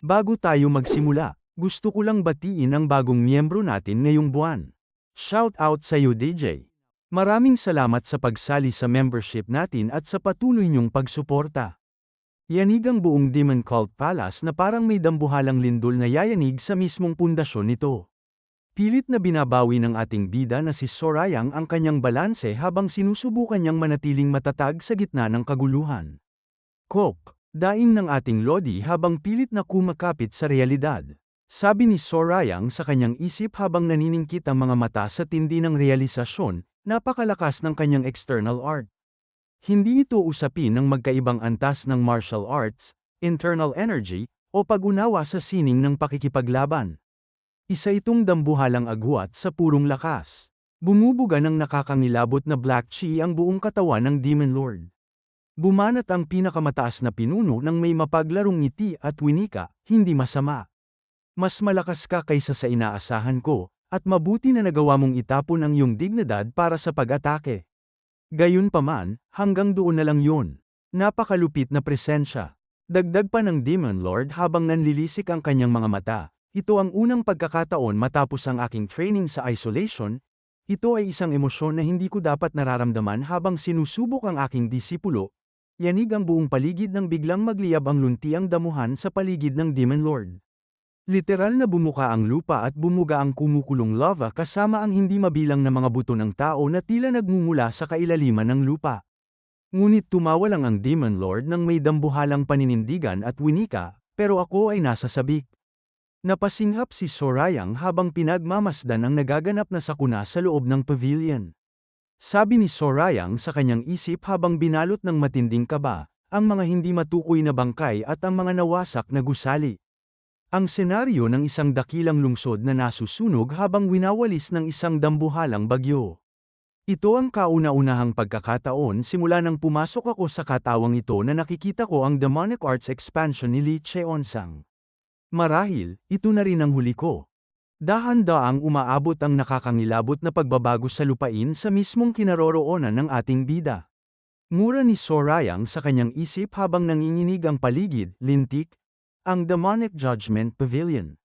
Bago tayo magsimula, gusto ko lang batiin ang bagong miyembro natin ngayong buwan. Shout out sa iyo DJ. Maraming salamat sa pagsali sa membership natin at sa patuloy niyong pagsuporta. Yanig ang buong Demon Cult Palace na parang may dambuhalang lindol na yayanig sa mismong pundasyon nito. Pilit na binabawi ng ating bida na si Sorayang ang kanyang balanse habang sinusubukan niyang manatiling matatag sa gitna ng kaguluhan. Kok, daing ng ating Lodi habang pilit na kumakapit sa realidad. Sabi ni Sorayang sa kanyang isip habang naniningkit ang mga mata sa tindi ng realisasyon, napakalakas ng kanyang external art. Hindi ito usapin ng magkaibang antas ng martial arts, internal energy, o pag-unawa sa sining ng pakikipaglaban. Isa itong dambuhalang agwat sa purong lakas. Bumubuga ng nakakangilabot na black chi ang buong katawan ng Demon Lord. Bumanat ang pinakamataas na pinuno ng may mapaglarong ngiti at winika, hindi masama. Mas malakas ka kaysa sa inaasahan ko, at mabuti na nagawa mong itapon ang iyong dignidad para sa pag-atake. Gayunpaman, hanggang doon na lang yun. Napakalupit na presensya. Dagdag pa ng Demon Lord habang nanlilisik ang kanyang mga mata. Ito ang unang pagkakataon matapos ang aking training sa isolation. Ito ay isang emosyon na hindi ko dapat nararamdaman habang sinusubok ang aking disipulo. Yanig ang buong paligid nang biglang magliyab ang luntiang damuhan sa paligid ng Demon Lord. Literal na bumuka ang lupa at bumuga ang kumukulong lava kasama ang hindi mabilang na mga buto ng tao na tila nagmumula sa kailaliman ng lupa. Ngunit tumawa lang ang Demon Lord nang may dambuhalang paninindigan at winika, pero ako ay nasa sabik. Napasinghap si Sorayang habang pinagmamasdan ang nagaganap na sakuna sa loob ng pavilion. Sabi ni Sorayang sa kanyang isip habang binalot ng matinding kaba, ang mga hindi matukoy na bangkay at ang mga nawasak na gusali. Ang senaryo ng isang dakilang lungsod na nasusunog habang winawalis ng isang dambuhalang bagyo. Ito ang kauna-unahang pagkakataon simula nang pumasok ako sa katawang ito na nakikita ko ang demonic arts expansion ni Lee Cheon-sang. Marahil, ito na rin ang huli ko. Dahan-daang umaabot ang nakakangilabot na pagbabago sa lupain sa mismong kinaroroonan ng ating bida. Mura ni Sorayang sa kanyang isip habang nanginginig ang paligid, lintik, ang Demonic Judgment Pavilion.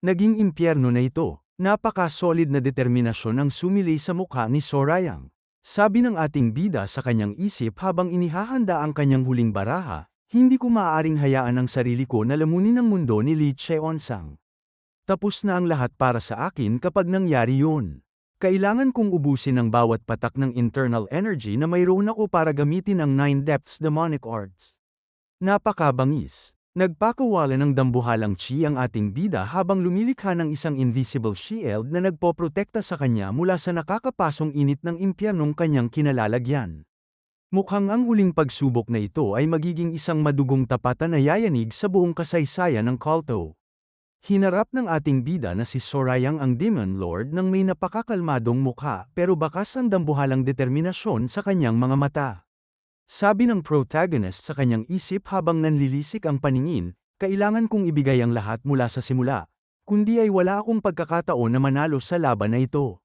Naging impyerno na ito, napaka-solid na determinasyon ang sumili sa mukha ni Sorayang. Sabi ng ating bida sa kanyang isip habang inihahanda ang kanyang huling baraha, hindi ko maaaring hayaan ang sarili ko na lamunin ang mundo ni Lee Cheon-sang. Tapos na ang lahat para sa akin kapag nangyari yun. Kailangan kong ubusin ang bawat patak ng internal energy na mayroon ako para gamitin ang 9 depths demonic arts. Napakabangis. Nagpakawala ng dambuhalang chi ang ating bida habang lumilikha ng isang invisible shield na nagpoprotekta sa kanya mula sa nakakapasong init ng impyernong kanyang kinalalagyan. Mukhang ang huling pagsubok na ito ay magiging isang madugong tapatan na yayanig sa buong kasaysayan ng kulto. Hinarap ng ating bida na si Sorayang ang Demon Lord nang may napakakalmadong mukha pero bakas ang dambuhalang determinasyon sa kanyang mga mata. Sabi ng protagonist sa kanyang isip habang nanlilisik ang paningin, kailangan kong ibigay ang lahat mula sa simula, kundi ay wala akong pagkakataon na manalo sa laban na ito.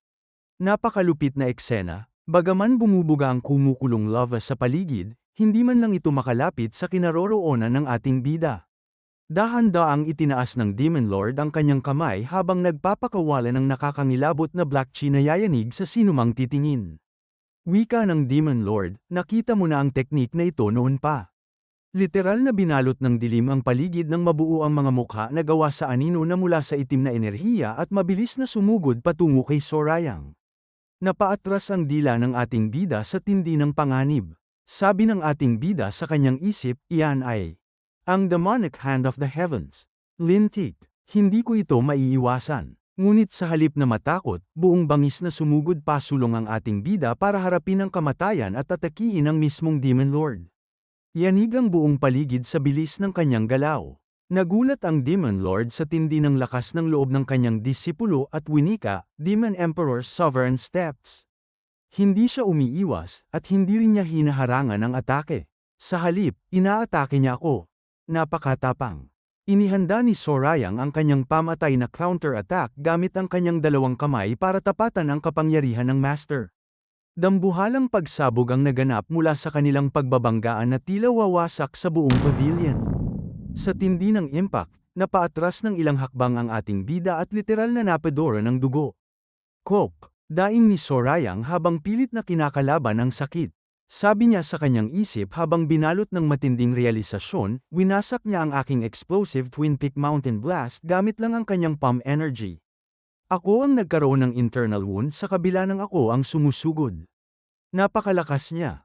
Napakalupit na eksena. Bagaman bumubuga ang kumukulong lava sa paligid, hindi man lang ito makalapit sa kinaroroonan ng ating bida. Dahan-daang itinaas ng Demon Lord ang kanyang kamay habang nagpapakawala ng nakakangilabot na black chi na yayanig sa sinumang titingin. Wika ng Demon Lord, nakita mo na ang teknik na ito noon pa. Literal na binalot ng dilim ang paligid ng mabuo ang mga mukha na gawa sa anino na mula sa itim na enerhiya at mabilis na sumugod patungo kay Sorayang. Napaatras ang dila ng ating bida sa tindi ng panganib. Sabi ng ating bida sa kanyang isip, iyan ay ang demonic hand of the heavens. Lintik, hindi ko ito maiiwasan. Ngunit sa halip na matakot, buong bangis na sumugod pasulong ang ating bida para harapin ang kamatayan at atakihin ang mismong Demon Lord. Yanig ang buong paligid sa bilis ng kanyang galaw. Nagulat ang Demon Lord sa tindi ng lakas ng loob ng kanyang disipulo at winika, Demon Emperor's Sovereign Steps. Hindi siya umiiwas, at hindi rin niya hinaharangan ang atake. Sa halip, inaatake niya ako. Napakatapang. Inihanda ni Sorayang ang kanyang pamatay na counter-attack gamit ang kanyang dalawang kamay para tapatan ang kapangyarihan ng Master. Dambuhalang pagsabog ang naganap mula sa kanilang pagbabanggaan na tila wawasak sa buong pavilion. Sa tindi ng impact, Napaatras ng ilang hakbang ang ating bida at literal na napedora ng dugo. Kok, daing ni Sorayang habang pilit na kinakalaban ang sakit. Sabi niya sa kanyang isip habang binalot ng matinding realisasyon, winasak niya ang aking explosive Twin Peak Mountain Blast gamit lang ang kanyang pump energy. Ako ang nagkaroon ng internal wound sa kabila ng ako ang sumusugod. Napakalakas niya.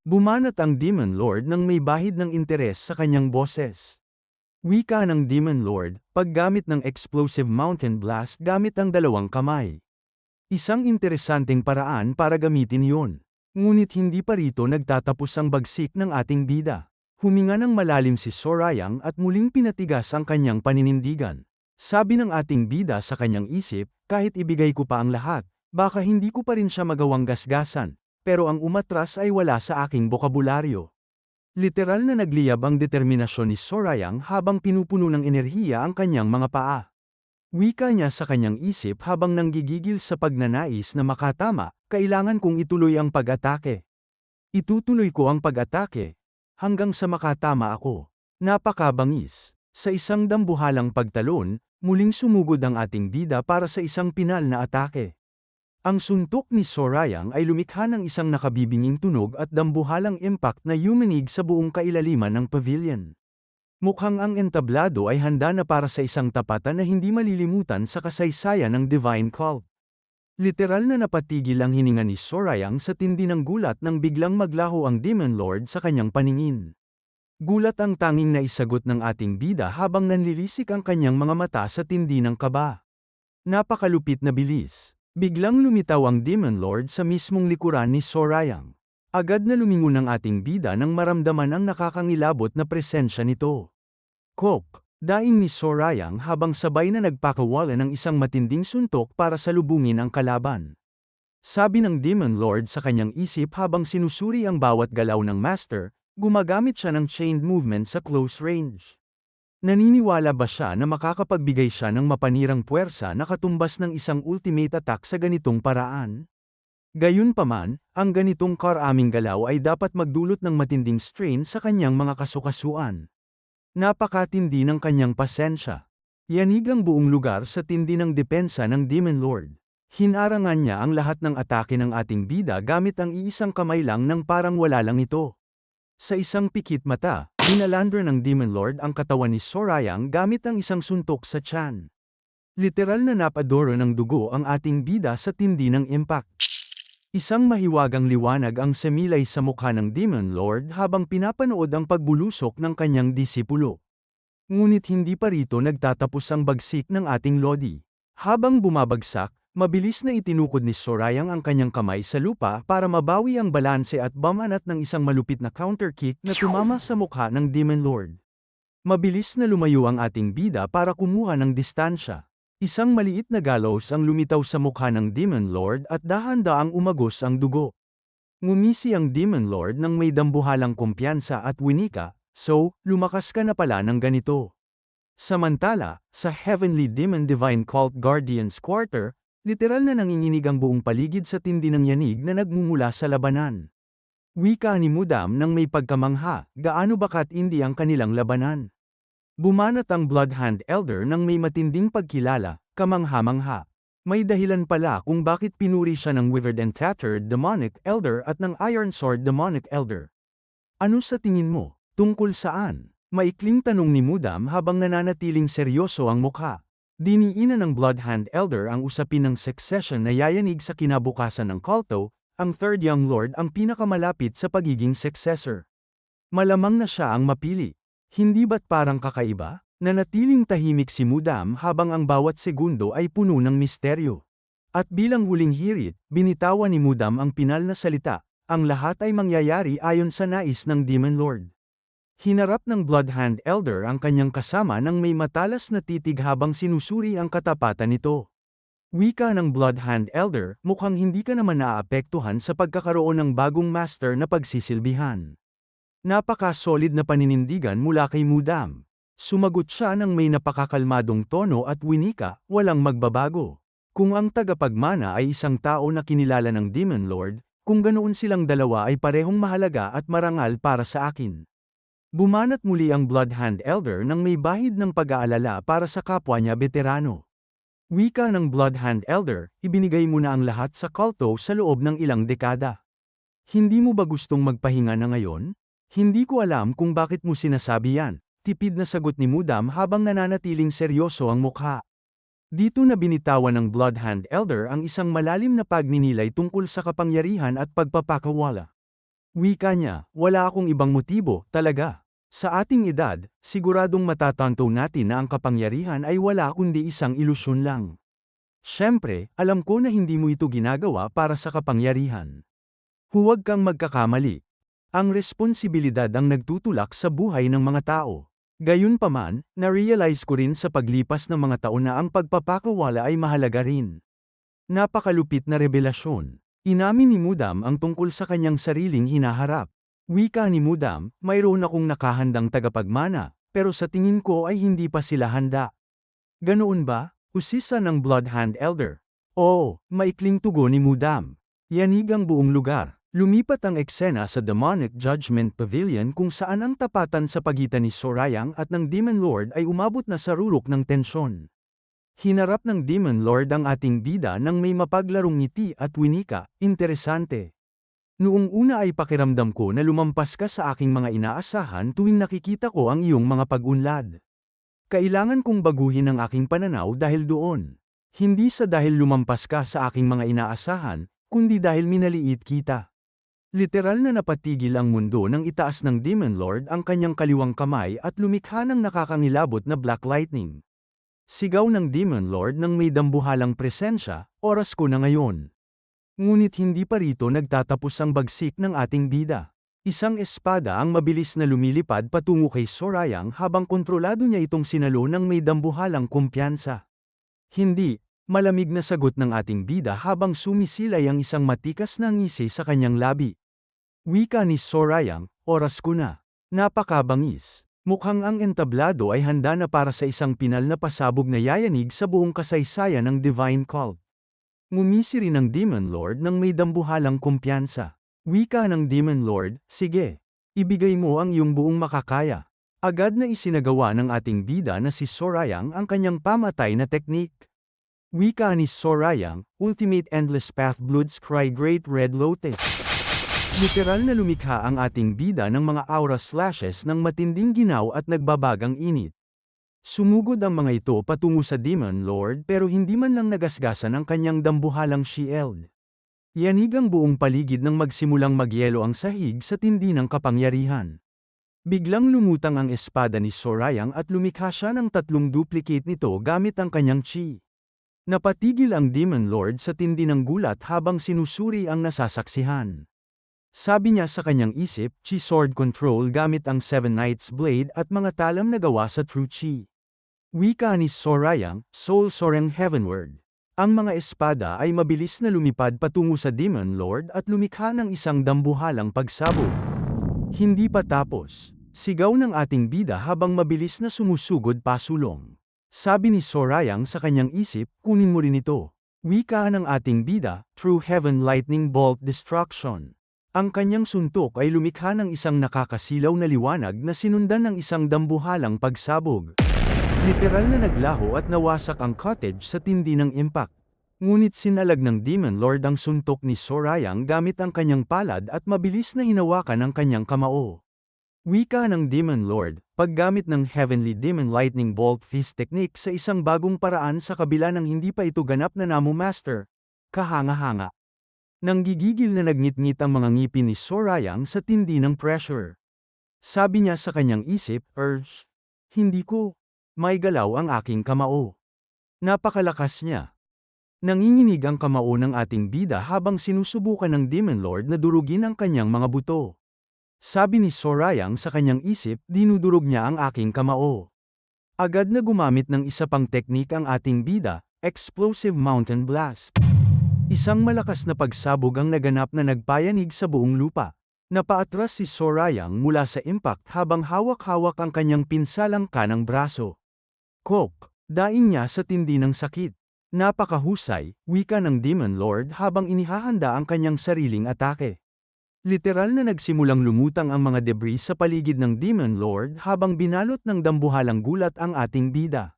Bumanat ang Demon Lord nang may bahid ng interes sa kanyang boses. Wika ng Demon Lord, paggamit ng explosive mountain blast gamit ang dalawang kamay. Isang interesanteng paraan para gamitin yon. Ngunit hindi pa rito nagtatapos ang bagsik ng ating bida. Huminga ng malalim si Sorayang at muling pinatigas ang kanyang paninindigan. Sabi ng ating bida sa kanyang isip, kahit ibigay ko pa ang lahat, baka hindi ko pa rin siya magawang gasgasan, pero ang umatras ay wala sa aking bokabularyo. Literal na nagliyab ang determinasyon ni Sorayang habang pinupuno ng enerhiya ang kanyang mga paa. Wika niya sa kanyang isip habang nanggigigil sa pagnanais na makatama, kailangan kong ituloy ang pag-atake. Itutuloy ko ang pag-atake, hanggang sa makatama ako. Napakabangis. Sa isang dambuhalang pagtalon, muling sumugod ang ating bida para sa isang pinal na atake. Ang suntok ni Sorayang ay lumikha ng isang nakabibinging tunog at dambuhalang impact na yumanig sa buong kailaliman ng pavilion. Mukhang ang entablado ay handa na para sa isang tapatan na hindi malilimutan sa kasaysayan ng Divine Cult. Literal na napatigil ang hininga ni Sorayang sa tindi ng gulat nang biglang maglaho ang Demon Lord sa kanyang paningin. Gulat ang tanging naisagot ng ating bida habang nanlilisik ang kanyang mga mata sa tindi ng kaba. Napakalupit na bilis. Biglang lumitaw ang Demon Lord sa mismong likuran ni Sorayang. Agad na lumingon ang ating bida nang maramdaman ang nakakangilabot na presensya nito. Kok, daing ni Sorayang habang sabay na nagpakawala ng isang matinding suntok para salubungin ang kalaban. Sabi ng Demon Lord sa kanyang isip habang sinusuri ang bawat galaw ng Master, gumagamit siya ng chained movement sa close range. Naniniwala ba siya na makakapagbigay siya ng mapanirang puwersa na katumbas ng isang ultimate attack sa ganitong paraan? Gayunpaman, ang ganitong karaming galaw ay dapat magdulot ng matinding strain sa kanyang mga kasukasuan. Napakatindi ng kanyang pasensya. Yanig ang buong lugar sa tindi ng depensa ng Demon Lord. Hinarangan niya ang lahat ng atake ng ating bida gamit ang iisang kamay lang nang parang wala lang ito. Sa isang pikit mata, inalandra ng Demon Lord ang katawan ni Sorayang gamit ang isang suntok sa tiyan. Literal na napadoro ng dugo ang ating bida sa tindi ng impact. Isang mahiwagang liwanag ang semilay sa mukha ng Demon Lord habang pinapanood ang pagbulusok ng kanyang disipulo. Ngunit hindi pa rito nagtatapos ang bagsik ng ating Lodi. Habang bumabagsak, mabilis na itinukod ni Sorayang ang kanyang kamay sa lupa para mabawi ang balanse at bumanat ng isang malupit na counter kick na tumama sa mukha ng Demon Lord. Mabilis na lumayo ang ating bida para kumuha ng distansya. Isang maliit na gallows ang lumitaw sa mukha ng Demon Lord at dahan-daang umagos ang dugo. Ngumisi ang Demon Lord nang may dambuhalang kumpiyansa at winika, "So, lumakas ka na pala ng ganito." Samantala, sa Heavenly Demon Divine Cult Guardians Quarter, literal na nanginginig ang buong paligid sa tindi ng yanig na nagmumula sa labanan. Wika ni Mudam nang may pagkamangha, gaano ba katindi ang kanilang labanan? Bumanat ang Bloodhand Elder nang may matinding pagkilala, kamangha-mangha. May dahilan pala kung bakit pinuri siya ng Withered and Tattered Demonic Elder at ng Iron Sword Demonic Elder. Ano sa tingin mo? Tungkol saan? Maikling tanong ni Mudam habang nananatiling seryoso ang mukha. Diniinan ng Bloodhand Elder ang usapin ng succession na yayanig sa kinabukasan ng kulto, ang Third Young Lord ang pinakamalapit sa pagiging successor. Malamang na siya ang mapili. Hindi ba't parang kakaiba? Nanatiling tahimik si Mudam habang ang bawat segundo ay puno ng misteryo. At bilang huling hirit, binitawan ni Mudam ang pinal na salita, ang lahat ay mangyayari ayon sa nais ng Demon Lord. Hinarap ng Bloodhand Elder ang kanyang kasama nang may matalas na titig habang sinusuri ang katapatan nito. Wika ng Bloodhand Elder, mukhang hindi ka naman naaapektuhan sa pagkakaroon ng bagong master na pagsisilbihan. Napaka-solid na paninindigan mula kay Mudam. Sumagot siya ng may napakakalmadong tono at winika, walang magbabago. Kung ang tagapagmana ay isang tao na kinilala ng Demon Lord, kung ganoon silang dalawa ay parehong mahalaga at marangal para sa akin. Bumanat muli ang Bloodhand Elder nang may bahid ng pag-aalala para sa kapwa niya veterano. Wika ng Bloodhand Elder, ibinigay mo na ang lahat sa kulto sa loob ng ilang dekada. Hindi mo ba gustong magpahinga na ngayon? Hindi ko alam kung bakit mo sinasabi yan, tipid na sagot ni Mudam habang nananatiling seryoso ang mukha. Dito na binitawan ng Bloodhand Elder ang isang malalim na pagninilay tungkol sa kapangyarihan at pagpapakawala. Wika niya, wala akong ibang motibo, talaga. Sa ating edad, siguradong matatanto natin na ang kapangyarihan ay wala kundi isang ilusyon lang. Siyempre, alam ko na hindi mo ito ginagawa para sa kapangyarihan. Huwag kang magkakamali. Ang responsibilidad ang nagtutulak sa buhay ng mga tao. Gayunpaman, na-realize ko rin sa paglipas ng mga taon na ang pagpapakawala ay mahalaga rin. Napakalupit na revelasyon. Inamin ni Mudam ang tungkol sa kanyang sariling hinaharap. Wika ni Mudam, mayroon akong nakahandang tagapagmana, pero sa tingin ko ay hindi pa sila handa. Ganoon ba? Usisa ng Bloodhand Elder. Oo, maikling tugon ni Mudam. Yanig ang buong lugar. Lumipat ang eksena sa Demonic Judgment Pavilion kung saan ang tapatan sa pagitan ni Sorayang at ng Demon Lord ay umabot na sa rurok ng tensyon. Hinarap ng Demon Lord ang ating bida nang may mapaglarong ngiti at winika, interesante. Noong una ay pakiramdam ko na lumampas ka sa aking mga inaasahan tuwing nakikita ko ang iyong mga pag-unlad. Kailangan kong baguhin ang aking pananaw dahil doon. Hindi sa dahil lumampas ka sa aking mga inaasahan, kundi dahil minaliit kita. Literal na napatigil ang mundo nang itaas ng Demon Lord ang kanyang kaliwang kamay at lumikha ng nakakangilabot na black lightning. Sigaw ng Demon Lord nang may dambuhalang presensya, oras ko na ngayon. Ngunit hindi pa rito nagtatapos ang bagsik ng ating bida. Isang espada ang mabilis na lumilipad patungo kay Sorayang habang kontrolado niya itong sinalo ng may dambuhalang kumpiyansa. Hindi, malamig na sagot ng ating bida habang sumisilay ang isang matikas na ngisi sa kanyang labi. Wika ni Sorayang, oras ko na. Napakabangis. Mukhang ang entablado ay handa na para sa isang pinal na pasabog na yayanig sa buong kasaysayan ng Divine Cult. Ngumisi rin ang Demon Lord nang may dambuhalang kumpiyansa. Wika ng Demon Lord, sige. Ibigay mo ang iyong buong makakaya. Agad na isinagawa ng ating bida na si Sorayang ang kanyang pamatay na teknik. Wika ni Sorayang, Ultimate Endless Path Blood's Cry Great Red Lotus. Literal na lumikha ang ating bida ng mga aura slashes ng matinding ginaw at nagbabagang init. Sumugod ang mga ito patungo sa Demon Lord pero hindi man lang nagasgasan ang kanyang dambuhalang shield. Yanig ang buong paligid nang magsimulang magyelo ang sahig sa tindi ng kapangyarihan. Biglang lumutang ang espada ni Sorayang at lumikha siya ng tatlong duplicate nito gamit ang kanyang chi. Napatigil ang Demon Lord sa tindi ng gulat habang sinusuri ang nasasaksihan. Sabi niya sa kanyang isip, Chi Sword Control gamit ang Seven Knights Blade at mga talam na gawa sa True Chi. Wika ni Sorayang, Soul Soaring Heavenward. Ang mga espada ay mabilis na lumipad patungo sa Demon Lord at lumikha ng isang dambuhalang pagsabog. Hindi pa tapos. Sigaw ng ating bida habang mabilis na sumusugod pasulong. Sabi ni Sorayang sa kanyang isip, kunin mo rin ito. Wika ng ating bida, True Heaven Lightning Bolt Destruction. Ang kanyang suntok ay lumikha ng isang nakakasilaw na liwanag na sinundan ng isang dambuhalang pagsabog. Literal na naglaho at nawasak ang cottage sa tindi ng impact. Ngunit sinalag ng Demon Lord ang suntok ni Sorayang gamit ang kanyang palad at mabilis na hinawakan ang kanyang kamao. Wika ng Demon Lord, paggamit ng Heavenly Demon Lightning Bolt Fist Technique sa isang bagong paraan sa kabila ng hindi pa ito ganap na Namu Master. Kahanga-hanga. Nanggigigil na nagngit-ngit ang mga ngipin ni Sorayang sa tindi ng pressure. Sabi niya sa kanyang isip, hindi ko. May galaw ang aking kamao. Napakalakas niya. Nanginginig ang kamao ng ating bida habang sinusubukan ng Demon Lord na durugin ang kanyang mga buto. Sabi ni Sorayang sa kanyang isip, dinudurog niya ang aking kamao. Agad na gumamit ng isa pang teknik ang ating bida, Explosive Mountain Blast. Isang malakas na pagsabog ang naganap na nagpayanig sa buong lupa. Napaatras si Sorayang mula sa impact habang hawak-hawak ang kanyang pinsalang kanang braso. Kok, daing niya sa tindi ng sakit. Napakahusay, wika ng Demon Lord habang inihahanda ang kanyang sariling atake. Literal na nagsimulang lumutang ang mga debris sa paligid ng Demon Lord habang binalot ng dambuhalang gulat ang ating bida.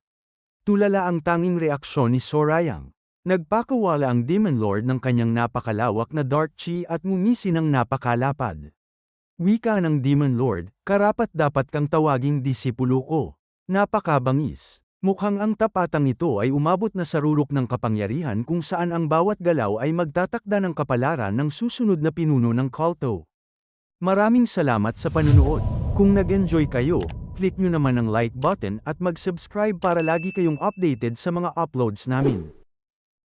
Tulala ang tanging reaksyon ni Sorayang. Nagpakawala ang Demon Lord ng kanyang napakalawak na Dark Chi at ngumisi ng napakalapad. Wika ng Demon Lord, karapat-dapat kang tawaging disipulo ko. Napakabangis. Mukhang ang tapatang ito ay umabot na sa rurok ng kapangyarihan kung saan ang bawat galaw ay magtatakda ng kapalaran ng susunod na pinuno ng kulto. Maraming salamat sa panunood. Kung nag-enjoy kayo, click nyo naman ang like button at mag-subscribe para lagi kayong updated sa mga uploads namin.